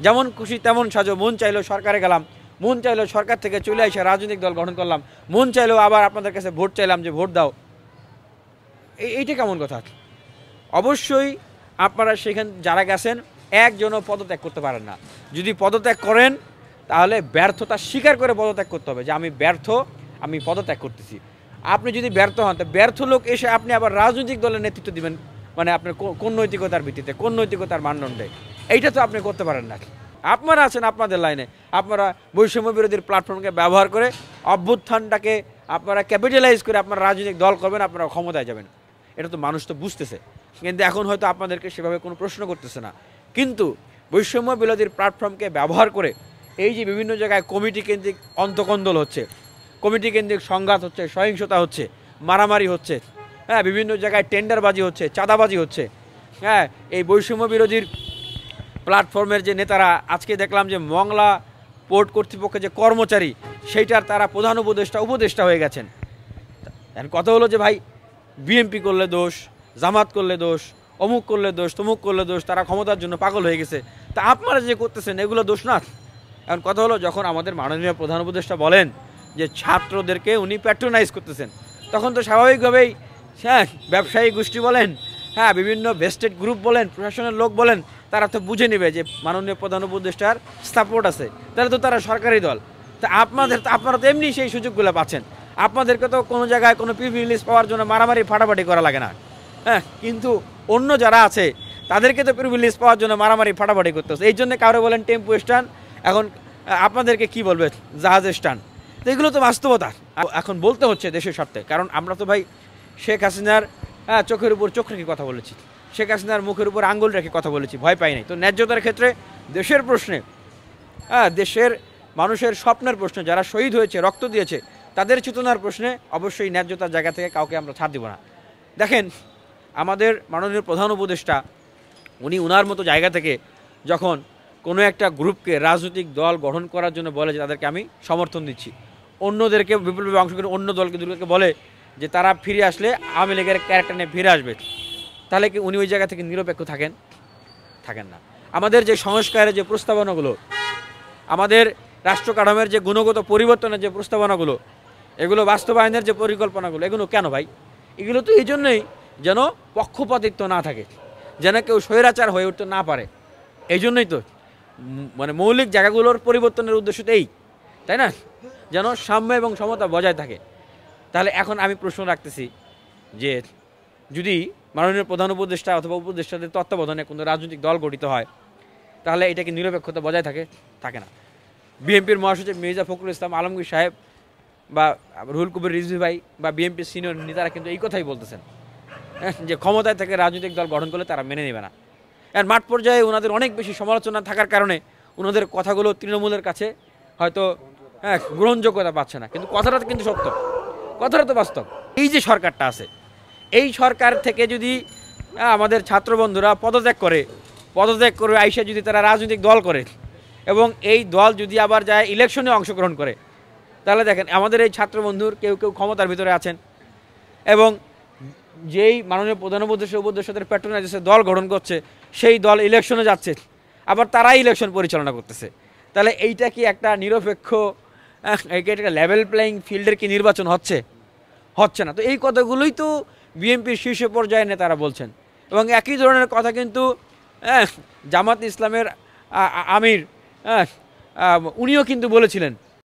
যেমন খুশি তেমন সাজো, মন চাইলো সরকারে গেলাম, মন চাইলো সরকার থেকে চলে এসে রাজনৈতিক দল গঠন করলাম, মন চাইলো আবার আপনাদের কাছে ভোট চাইলাম যে ভোট দাও। এইটা কেমন কথা? অবশ্যই আপনারা সেখানে যারা গেছেন একজনও পদত্যাগ করতে পারেন না। যদি পদত্যাগ করেন তাহলে ব্যর্থতা স্বীকার করে পদত্যাগ করতে হবে, যে আমি ব্যর্থ, আমি পদত্যাগ করতেছি। আপনি যদি ব্যর্থ হন, তো ব্যর্থ লোক এসে আপনি আবার রাজনৈতিক দলের নেতৃত্ব দিবেন, মানে আপনার কোন নৈতিকতার ভিত্তিতে, কোন নৈতিকতার মানদণ্ডে? এইটা তো আপনি করতে পারেন না। আপনারা আছেন আপনাদের লাইনে, আপনারা বৈষম্য বিরোধীর প্ল্যাটফর্মকে ব্যবহার করে অভ্যুত্থানটাকে আপনারা ক্যাপিটালাইজ করে আপনারা রাজনৈতিক দল করবেন, আপনারা ক্ষমতায় যাবেন। এটা তো মানুষ তো বুঝতেছে, কিন্তু এখন হয়তো আপনাদেরকে সেভাবে কোনো প্রশ্ন করতেছে না। কিন্তু বৈষম্য বিরোধীর প্ল্যাটফর্মকে ব্যবহার করে এই যে বিভিন্ন জায়গায় কমিটি কেন্দ্রিক অন্তকন্দল হচ্ছে, কমিটি কেন্দ্রিক সংঘাত হচ্ছে, সহিংসতা হচ্ছে, মারামারি হচ্ছে, হ্যাঁ, বিভিন্ন জায়গায় টেন্ডারবাজি হচ্ছে, চাঁদাবাজি হচ্ছে, হ্যাঁ, এই বৈষম্য বিরোধীর প্ল্যাটফর্মের যে নেতারা, আজকে দেখলাম যে মংলা পোর্ট কর্তৃপক্ষের যে কর্মচারী, সেইটার তারা প্রধান উপদেষ্টা হয়ে গেছেন। কথা হলো যে ভাই বিএনপি করলে দোষ, জামাত করলে দোষ, অমুক করলে দোষ, তমুক করলে দোষ, তারা ক্ষমতার জন্য পাগল হয়ে গেছে। তা আপনারা যে করতেছেন এগুলো দোষ না। এখন কথা হলো, যখন আমাদের মাননীয় প্রধান উপদেষ্টা বলেন যে ছাত্রদেরকে উনি প্যাট্রোনাইজ করতেছেন, তখন তো স্বাভাবিকভাবেই, হ্যাঁ, ব্যবসায়ী গোষ্ঠী বলেন, হ্যাঁ, বিভিন্ন ভেস্টেড গ্রুপ বলেন, প্রশাসনের লোক বলেন, তারা তো বুঝে নেবে যে মাননীয় প্রধান উপদেষ্টার সাপোর্ট আছে, তাহলে তো তারা সরকারি দল। তা আপনারা তো এমনি সেই সুযোগগুলো পাচ্ছেন। আপনাদেরকে তো কোনো জায়গায় কোনো প্রিভিলেজ পাওয়ার জন্য মারামারি ফাটাফাটি করা লাগে না, হ্যাঁ, কিন্তু অন্য যারা আছে তাদেরকে তো প্রিভিলেজ পাওয়ার জন্য মারামারি ফাটাফাটি করতে হচ্ছে। এই জন্য কারো বলেন টেম্পো স্ট্যান্ড, এখন আপনাদেরকে কি বলবে জাহাজের স্ট্যান্ড। তো এগুলো তো বাস্তবতা, এখন বলতে হচ্ছে দেশের স্বার্থে। কারণ আমরা তো ভাই শেখ হাসিনার চোখের উপর চোখ রেখে কথা বলেছি, শেখ হাসিনার মুখের উপর আঙ্গুল রেখে কথা বলেছি, ভয় পাই নাই। তো ন্যায্যতার ক্ষেত্রে দেশের প্রশ্নে, দেশের মানুষের স্বপ্নের প্রশ্নে, যারা শহীদ হয়েছে, রক্ত দিয়েছে, তাদের চেতনার প্রশ্নে অবশ্যই ন্যায্যতার জায়গা থেকে কাউকে আমরা ছাড় দিব না। দেখেন, আমাদের মাননীয় প্রধান উপদেষ্টা উনি ওনার মতো জায়গা থেকে যখন কোনো একটা গ্রুপকে রাজনৈতিক দল গঠন করার জন্য বলে যে তাদেরকে আমি সমর্থন দিচ্ছি, অন্যদেরকে বিপুলভাবে অংশগ্রহণ, অন্য দলকে বলে যে তারা ফিরে আসলে আওয়ামী লীগের ক্যারেক্টার নিয়ে ফিরে আসবে, তাহলে কি উনি ওই জায়গা থেকে নিরপেক্ষ থাকেন না? আমাদের যে সংস্কারের যে প্রস্তাবনাগুলো, আমাদের রাষ্ট্র কাঠামোর যে গুণগত পরিবর্তনের যে প্রস্তাবনাগুলো, এগুলো বাস্তবায়নের যে পরিকল্পনাগুলো, এগুলো কেন ভাই? এগুলো তো এই জন্যই যেন পক্ষপাতিত্ব না থাকে, যেন কেউ স্বৈরাচার হয়ে উঠতে না পারে। এই জন্যই তো মানে মৌলিক জায়গাগুলোর পরিবর্তনের উদ্দেশ্য এই, তাই না? যেন সাম্য এবং সমতা বজায় থাকে। তাহলে এখন আমি প্রশ্ন রাখতেছি যে যদি মাননীয় প্রধান উপদেষ্টা অথবা উপদেষ্টাদের তত্ত্বাবধানে কোনো রাজনৈতিক দল গঠিত হয়, তাহলে এটা কি নিরপেক্ষতা বজায় থাকে না? বিএনপির মহাসচিব মির্জা ফখরুল ইসলাম আলমগীর সাহেব বা রুহুল কবির রিজভী ভাই বা বিএনপির সিনিয়র নেতারা কিন্তু এই কথাই বলতেছেন যে ক্ষমতায় থেকে রাজনৈতিক দল গঠন করলে তারা মেনে নেবে না। আর মাঠ পর্যায়ে ওনাদের অনেক বেশি সমালোচনা থাকার কারণে ওনাদের কথাগুলো তৃণমূলের কাছে হয়তো গ্রহণযোগ্যতা পাচ্ছে না, কিন্তু কথাটা কিন্তু সত্য, কথাটা তো বাস্তব। এই যে সরকারটা আছে, এই সরকার থেকে যদি আমাদের ছাত্র বন্ধুরা পদত্যাগ করে আইসা যদি তারা রাজনৈতিক দল করে এবং এই দল যদি আবার যায় ইলেকশনে অংশগ্রহণ করে, তাহলে দেখেন আমাদের এই ছাত্র বন্ধুর কেউ ক্ষমতার ভিতরে আছেন এবং যেই মাননীয় প্রধান উপদেষ্টাদের প্যাট্রোনাইজের দল গঠন করছে, সেই দল ইলেকশনে যাচ্ছে, আবার তারাই ইলেকশন পরিচালনা করতেছে। তাহলে এইটা কি একটা নিরপেক্ষ, একটা লেভেল প্লেয়িং ফিল্ডের কি নির্বাচন হচ্ছে না? তো এই কথাগুলোই তো বিএনপির শীর্ষ পর্যায়ের নেতারা বলছেন এবং একই ধরনের কথা কিন্তু জামাত ইসলামের আমির উনিও কিন্তু বলেছিলেন